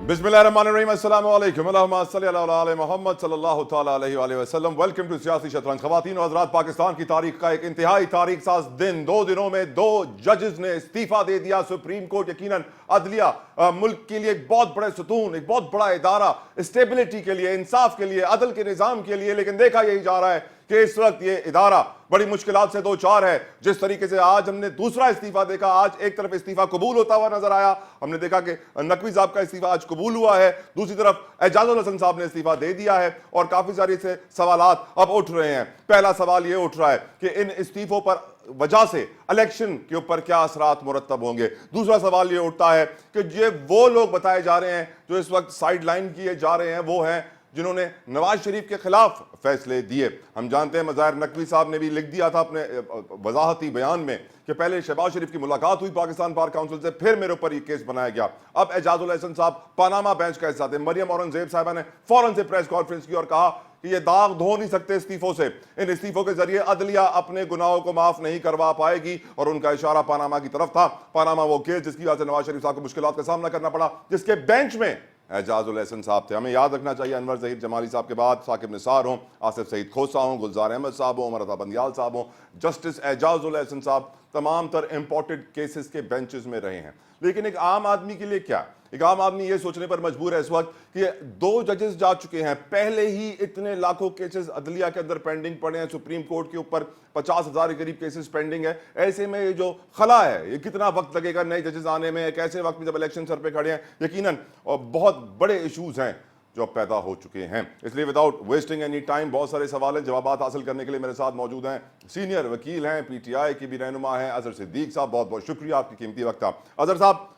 बिस्मिल्लाहिर्रहमानिर्रहीम, अस्सलामु अलैकुम, अल्लाहुम्मा सल्लि अला मुहम्मद सल्लल्लाहु तआला अलैहि वसल्लम। वेलकम टू सियासी शतरंज। ख़वातीन और हज़रात, पाकिस्तान की तारीख का एक इंतहाई तारीख साज दिन। 2 दिनों में 2 जजेस ने इस्तीफा दे दिया। सुप्रीम कोर्ट यकीनन अदलिया मुल्क के लिए एक बहुत बड़े सुतून, एक बहुत बड़ा इदारा, स्टेबिलिटी के लिए, इंसाफ के लिए, अदल के निज़ाम के लिए, लेकिन देखा यही जा रहा है कि इस वक्त ये इदारा बड़ी मुश्किलात से दो चार है। जिस तरीके से आज हमने दूसरा इस्तीफा देखा, आज एक तरफ इस्तीफा कबूल होता हुआ नजर आया, हमने देखा कि नकवी साहब का इस्तीफा आज कबूल हुआ है, दूसरी तरफ एजाजुल हसन साहब ने इस्तीफा दे दिया है और काफी सारे से सवालात अब उठ रहे हैं। पहला सवाल यह उठ रहा है कि इन इस्तीफों पर वजह से इलेक्शन के ऊपर क्या असरात मुरतब होंगे। दूसरा सवाल यह उठता है कि ये वो लोग बताए जा रहे हैं जो इस वक्त साइड लाइन किए जा रहे हैं, वो हैं जिन्होंने नवाज शरीफ के खिलाफ फैसले दिए। हम जानते हैं मज़ाहिर नकवी साहब ने भी लिख दिया था अपने वजाहती बयान में कि पहले शहबाज शरीफ की मुलाकात हुई पाकिस्तान बार काउंसिल से, फिर मेरे ऊपर ये केस बनाया गया। अब एजाजुल हसन साहब पनामा बेंच का हिस्सा थे। मरियम औरंगजेब साहबा ने फौरन से प्रेस कॉन्फ्रेंस की और कहा कि ये दाग धो नहीं सकते इस्तीफों से, इन इस्तीफों के जरिए अदलिया अपने गुनाहों को माफ नहीं करवा पाएगी। और उनका इशारा पनामा की तरफ था। पनामा वो केस जिसकी वजह से नवाज शरीफ साहब को मुश्किलात का सामना करना पड़ा, जिसके बेंच में एजाजुल हसन साहब थे। हमें याद रखना चाहिए अनवर ज़हीर जमाली साहब के बाद साकिब निसार हों, आसिफ सईद खोसा हों, गुलजार अहमद साहब हों, उमर अता बंदियाल साहब हों, जस्टिस एजाजुल हसन साहब तमाम तर इंपॉर्टेंट केसेस के बेंचेस में रहे हैं। लेकिन एक आम आदमी के लिए क्या, एक आम आदमी ये सोचने पर मजबूर है इस वक्त कि 2 जजेस जा चुके हैं, पहले ही इतने लाखों केसेस अदलिया के अंदर पेंडिंग पड़े हैं, सुप्रीम कोर्ट के ऊपर 50,000 के करीब केसेस पेंडिंग है। ऐसे में ये जो खला है, ये कितना वक्त लगेगा नए जजेस आने में, एक ऐसे वक्त में जब इलेक्शन सर पे खड़े हैं, यकीनन और बहुत बड़े इशूज हैं जो पैदा हो चुके हैं। इसलिए विदाउट वेस्टिंग एनी टाइम, बहुत सारे सवाल हैं, जवाब हासिल करने के लिए मेरे साथ मौजूद हैं सीनियर वकील हैं, PTI की भी रहनुमा हैं अजहर सिद्दीक साहब। बहुत बहुत शुक्रिया, आपकी कीमती वक्त था। अजहर साहब,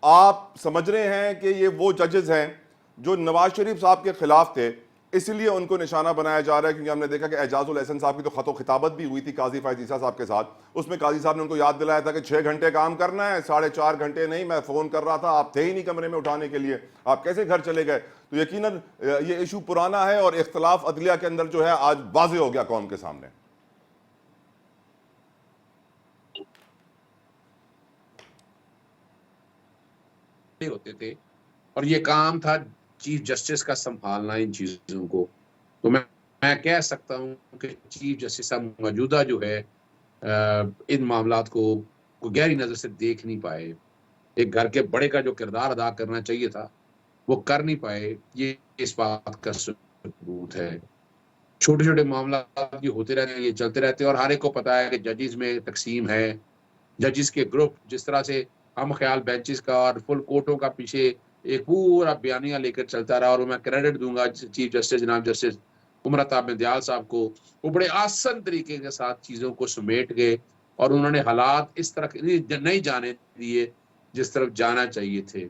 आप समझ रहे हैं कि ये वो जजेस हैं जो नवाज शरीफ साहब के खिलाफ थे, इसलिए उनको निशाना बनाया जा रहा है? क्योंकि हमने देखा कि एजाजुल हसन साहब की तो खतो खिताबत भी हुई थी काजी फैज ईसा साहब के साथ, उसमें काजी साहब ने उनको याद दिलाया था कि 6 घंटे काम करना है, 4.5 घंटे नहीं। मैं फोन कर रहा था, आप थे ही नहीं कमरे में उठाने के लिए, आप कैसे घर चले गए? तो यकीनन ये इशू पुराना है और इख्तलाफ अदलिया के अंदर जो है आज वाज़ेह हो गया कौम के सामने। होते थे और ये काम था चीफ जस्टिस का संभालना इन चीजों को। तो मैं कह सकता हूं कि चीफ जस्टिस साहब मौजूदा जो है इन मामलात को गहरी नजर से देख नहीं पाए। एक घर के बड़े का जो किरदार अदा करना चाहिए था वो कर नहीं पाए, ये इस बात का सबूत है। छोटे छोटे मामला ये होते रहते हैं, ये चलते रहते हैं और हर एक को पता है कि जजेस में तकसीम है, जजेस के ग्रुप जिस तरह से हम ख्याल बेंचेस का और फुल कोर्टों का पीछे एक पूरा बयानिया लेकर चलता रहा। और मैं क्रेडिट दूंगा चीफ जस्टिस जनाब जस्टिस उमर अता बंदियाल साहब को, वो बड़े आसान तरीके के साथ चीजों को समेट गए और उन्होंने हालात इस तरह नहीं जाने दिए जिस तरफ जाना चाहिए थे।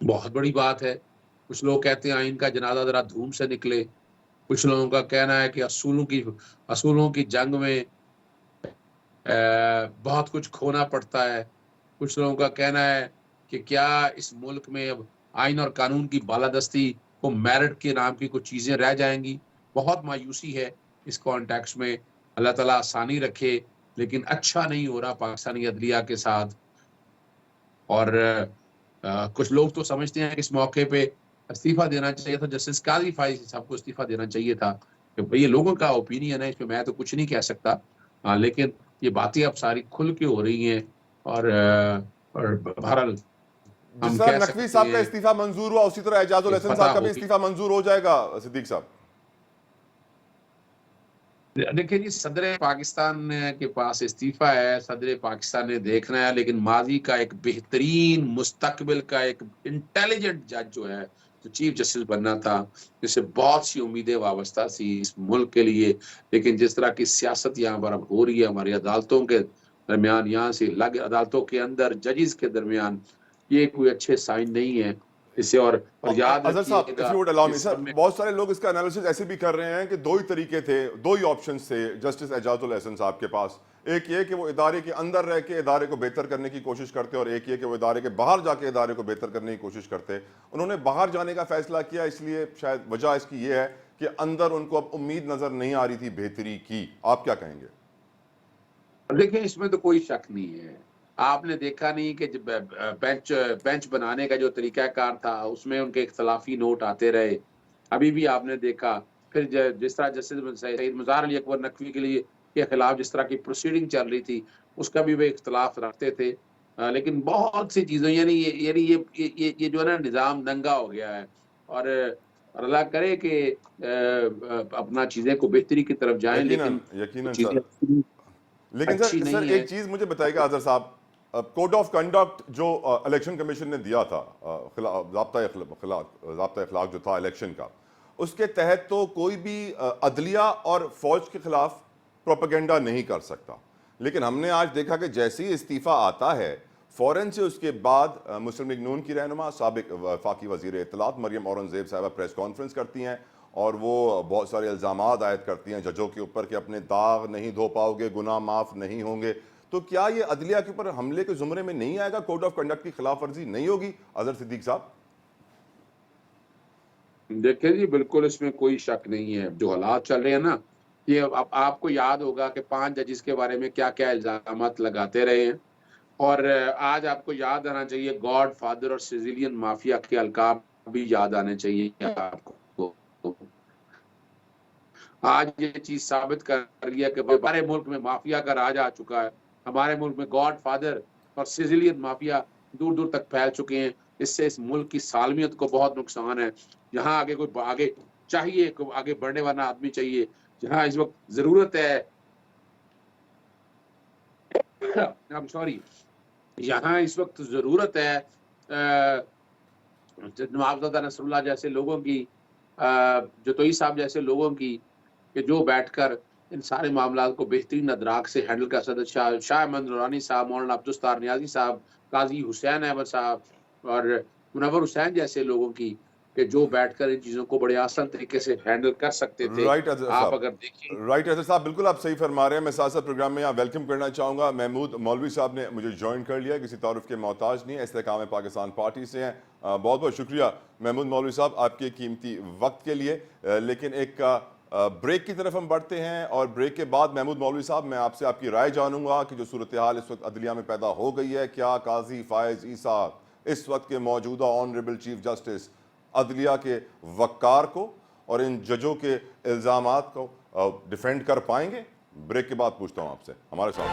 बहुत बड़ी बात है। कुछ लोग कहते हैं आइन का जनाजा जरा धूम से निकले, कुछ लोगों का कहना है कि असूलों की जंग में बहुत कुछ खोना पड़ता है। कुछ लोगों का कहना है कि क्या इस मुल्क में अब आइन और कानून की बालादस्ती को मेरिट के नाम की कुछ चीजें रह जाएंगी। बहुत मायूसी है इस कॉन्टेक्स्ट में। अल्लाह ताला आसानी रखे, लेकिन अच्छा नहीं हो रहा पाकिस्तानी अदलिया के साथ। और कुछ लोग तो समझते हैं कि इस मौके पे इस्तीफा देना चाहिए था, जस्टिस काजी फाइज साहब को इस्तीफा देना चाहिए था। तो ये लोगों का ओपिनियन है, इसमें मैं तो कुछ नहीं कह सकता। लेकिन ये बातें अब सारी खुल के हो रही हैं और बहरहाल जिस हम तरह कह नकवी सकते साहब का हैं इस्तीफा मंजूर हुआ, उसी तरह एजाजुल कि हसन फतह साहब का भी होगी। इस्तीफा मंजूर हो जाएगा सिद्दीक साहब? देखिए जी, सदर पाकिस्तान के पास इस्तीफा है, सदर पाकिस्तान ने देखना है, लेकिन माजी का एक बेहतरीन मुस्तकबिल का एक इंटेलिजेंट जज जो है, जो चीफ जस्टिस बनना था, जिससे बहुत सी उम्मीदें वाबस्ता थी इस मुल्क के लिए। लेकिन जिस तरह की सियासत यहाँ पर अब हो रही है हमारी अदालतों के दरमियान, यहाँ से लग अदालतों के अंदर जजेस के दरमियान, ये कोई अच्छे साइन नहीं है इससे। और याद अजहर साहब, इफ रखिएगा यू वुड अलाउ मी इस सर, सब में बहुत सारे लोग इसका एनालिसिस ऐसे भी कर रहे हैं कि 2 ही तरीके थे, 2 ही ऑप्शंस थे जस्टिस एजाजुल हसन साहब के पास। एक ये कि वो इदारे के अंदर रह के इदारे को बेहतर करने की कोशिश करते, और एक ये कि वो इदारे के बाहर जाके इदारे को बेहतर करने की कोशिश करते। उन्होंने बाहर जाने का फैसला किया, इसलिए शायद वजह इसकी ये है कि अंदर उनको अब उम्मीद नजर नहीं आ रही थी बेहतरी की। आप क्या कहेंगे? देखिए, इसमें तो कोई शक नहीं है आपने देखा नहीं कि जब बेंच बेंच बनाने का जो तरीकाकार था, उसमें उनके इख्तिलाफी नोट आते रहे। अभी भी आपने देखा, फिर जिस तरह जस्टिस सईद मुज़ार अली अकबर नकवी के खिलाफ जिस तरह की प्रोसीडिंग चल रही थी, उसका भी वे इख्तिलाफ रखते थे। लेकिन बहुत सी चीज़ें ये जो है ना निज़ाम दंगा हो गया है और अल्लाह करे कि अपना चीज़ें को बेहतरी की तरफ जाएँ, यकीनन लेकिन वो यकीनन चीज़ें सर। लेकिन अच्छी सर नहीं एक है। चीज मुझे बताइएगा आजर साहब, कोड ऑफ कंडक्ट जो इलेक्शन कमीशन ने दिया था, ज़ाब्ता इखलाक जो था इलेक्शन का, उसके तहत तो कोई भी अदलिया और फौज के खिलाफ प्रोपेगेंडा नहीं कर सकता। लेकिन हमने आज देखा कि जैसे ही इस्तीफा आता है, फौरन से उसके बाद मुस्लिम लीग नून की रहनुमा साबिक वफाकी वजीर इत्तलात मरियम औरंगजेब साहबा प्रेस कॉन्फ्रेंस करती हैं और वो बहुत सारे इल्ज़ाम आयद करती हैं जजों के ऊपर कि अपने दाग नहीं धो पाओगे, गुनाह माफ़ नहीं होंगे। तो क्या ये अदलिया के ऊपर हमले के जुमरे में नहीं आएगा? कोड ऑफ कंडक्ट की खिलाफ वर्जी नहीं होगी अजहर सिद्दीक साहब? देखिए जी, बिल्कुल इसमें कोई शक नहीं है। जो हालात चल रहे हैं ना, ये आपको याद होगा कि 5 जजेस के बारे में क्या-क्या इल्ज़ामात लगाते रहे हैं और आज आपको याद आना चाहिए गॉड फादर और सिजिलियन माफिया के अलकाब भी याद आने चाहिए आपको। आज ये चीज़ साबित कर रही है कि हमारे मुल्क में माफिया का राज आ चुका है। हमारे मुल्क में गॉड फादर और सिजिलियन माफिया दूर-दूर तक फैल चुके हैं। इससे इस मुल्क की सालमियत को बहुत नुकसान है। यहाँ आगे चाहिए, को आगे बढ़ने वाला आदमी चाहिए। जहाँ इस वक़्त ज़रूरत है आई एम सॉरी, यहाँ इस वक़्त ज़रूरत है नवाबज़ादा नसरुल्लाह जैसे लोगों की, जतोई साहब जैसे लोगों की, कि जो बैठकर इन सारे मामलात को बेहतरीन अदराक से हैंडल कर सकते। शाह अहमद नूरानी साहब, मौलाना अब्दुस्तार नियाज़ी साहब, काज़ी हुसैन अहमद साहब और मुनव्वर हुसैन जैसे लोगों की, कि जो बैठकर इन चीज़ों को बड़े आसान तरीके से हैंडल कर सकते थे। राइट अजहर आप साहब, अगर देखें राइट अजहर साहब, बिल्कुल आप सही फरमा रहे हैं। मैं साथ साथ प्रोग्राम में यहाँ वेलकम करना चाहूँगा। महमूद मौलवी साहब ने मुझे ज्वाइन कर लिया, किसी तारुफ के मोहताज नहीं है, इस्तेकाम पाकिस्तान पार्टी से हैं। बहुत बहुत शुक्रिया महमूद मौलवी साहब आपके कीमती वक्त के लिए। लेकिन एक ब्रेक की तरफ हम बढ़ते हैं और ब्रेक के बाद महमूद मौलवी साहब, मैं आपसे आपकी राय जानूंगा कि जो सूरत हाल इस वक्त अदलिया में पैदा हो गई है, क्या काजी फायज ईसा इस वक्त के मौजूदा ऑनरेबल चीफ जस्टिस अदलिया के वक़ार को और इन जजों के इल्ज़ामात को डिफेंड कर पाएंगे? ब्रेक के बाद पूछता हूं आपसे, हमारे साथ